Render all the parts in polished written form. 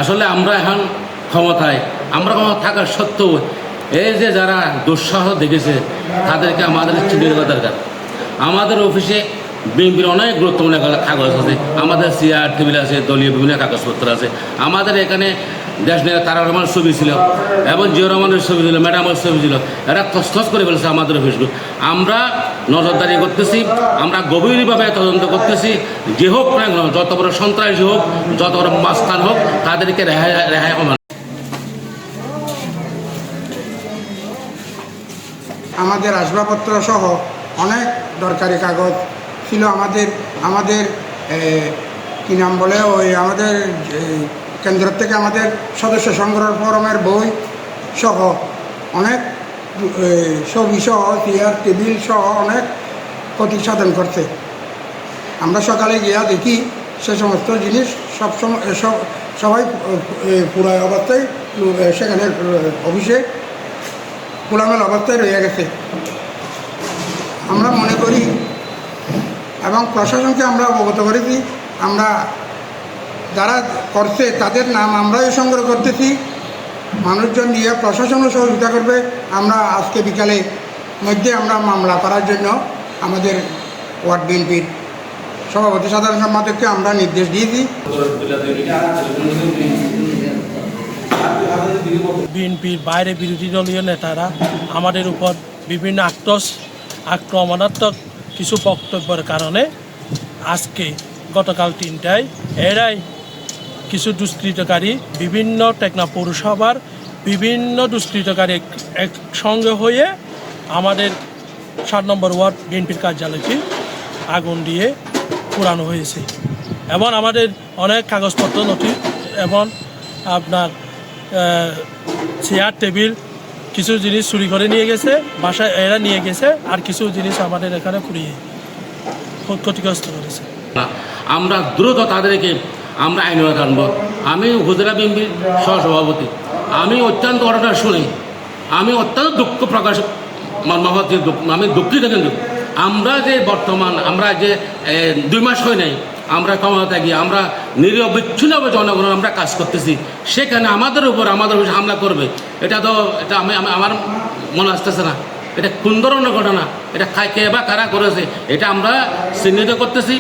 আসলে আমরা এখন ক্ষমতায়, আমরা ক্ষমতা থাকার সত্ত্বেও এই যে যারা দুঃসাহস দেখেছে তাদেরকে আমাদের চিহ্নিত করা দরকার। আমাদের অফিসে বিএনপির অনেক গুরুত্বপূর্ণ কাগজ আছে, আমাদের চেয়ার টেবিল আছে, দলীয় বিভিন্ন কাগজপত্র আছে। আমাদের এখানে দেশ নেতা তারেক রহমানের ছবি ছিল এবং জিয়া রহমানের ছবি ছিল, ম্যাডামের ছবি ছিল। এরা তছতছ করে ফেলেছে আমাদের অফিসগুলো। আমরা নজরদারি করতেছি, আমরা গভীরভাবে তদন্ত করতেছি। যে হোক না কেন, যত বড় সন্ত্রাসী হোক, যত বড় মাস্তান হোক, তাদেরকে রেহাই কমান। আমাদের আসবাবপত্র সহ অনেক দরকারি কাগজ ছিল। আমাদের কি নাম বলে, ওই আমাদের কেন্দ্র থেকে আমাদের সদস্য সংগ্রহ ফরমের বই সহ অনেক ছবি সহ চেয়ার টেবিল সহ অনেক ক্ষতি সাধন করছে। আমরা সকালে গিয়া দেখি সে সমস্ত জিনিস সবাই পুরো অবস্থায় সেখানে অফিসে খোলামেলা অবস্থায় রয়ে গেছে। আমরা মনে করি এবং প্রশাসনকে আমরা অবগত করেছি, আমরা যারা করছে তাদের নাম আমরাই সংগ্রহ করতেছি। মানুষজন দিয়ে প্রশাসনও সহযোগিতা করবে। আমরা আজকে বিকালে মধ্যে আমরা মামলা করার জন্য আমাদের ওয়ার্ড বিএনপির সভাপতি সাধারণ সম্পাদককে আমরা নির্দেশ দিয়েছি। বিএনপির বাইরে বিরোধী দলীয় নেতারা আমাদের উপর বিভিন্ন আক্রমণাত্মক কিছু বক্তব্যের কারণে আজকে গতকাল 3টায় এরাই কিছু দুষ্কৃতকারী, বিভিন্ন টেকনাফ পৌরসভার বিভিন্ন দুষ্কৃতকারী একসঙ্গে হয়ে আমাদের 7 নম্বর ওয়ার্ড বিএনপির কার্যালয়টি আগুন দিয়ে পোড়ানো হয়েছে এবং আমাদের অনেক কাগজপত্র নথি এবং আপনার চেয়ার টেবিল কিছু জিনিস চুরি করে নিয়ে গেছে, বাসায় এরা নিয়ে গেছে, আর কিছু জিনিস আমাদের এখানে পুড়িয়ে ক্ষতিগ্রস্ত করেছে। আমরা দ্রুত তাদেরকে আমরা আইন আনবো। আমি উপজেলা বিএনপির সহসভাপতি, আমি অত্যন্ত ঘটনা শুনি, আমি অত্যন্ত দুঃখ প্রকাশ আমি দুঃখিত। কিন্তু আমরা যে বর্তমান আমরা যে 2 মাস হয় নাই আমরা ক্ষমতা গিয়ে আমরা নিরবিচ্ছিন্নভাবে জনগণ আমরা কাজ করতেছি, সেখানে আমাদের উপর হামলা করবে, এটা আমার মনে আসতেছে না। এটা কোন ধরনের ঘটনা, এটা কে বা কারা করেছে, এটা আমরা চিহ্নিত করতেছি।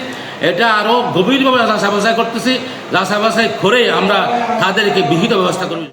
এটা আরও গভীরভাবে যাচাই বাছাই করতেছি। যাচাই বাছাই করে আমরা তাদেরকে বিহিত ব্যবস্থা করব।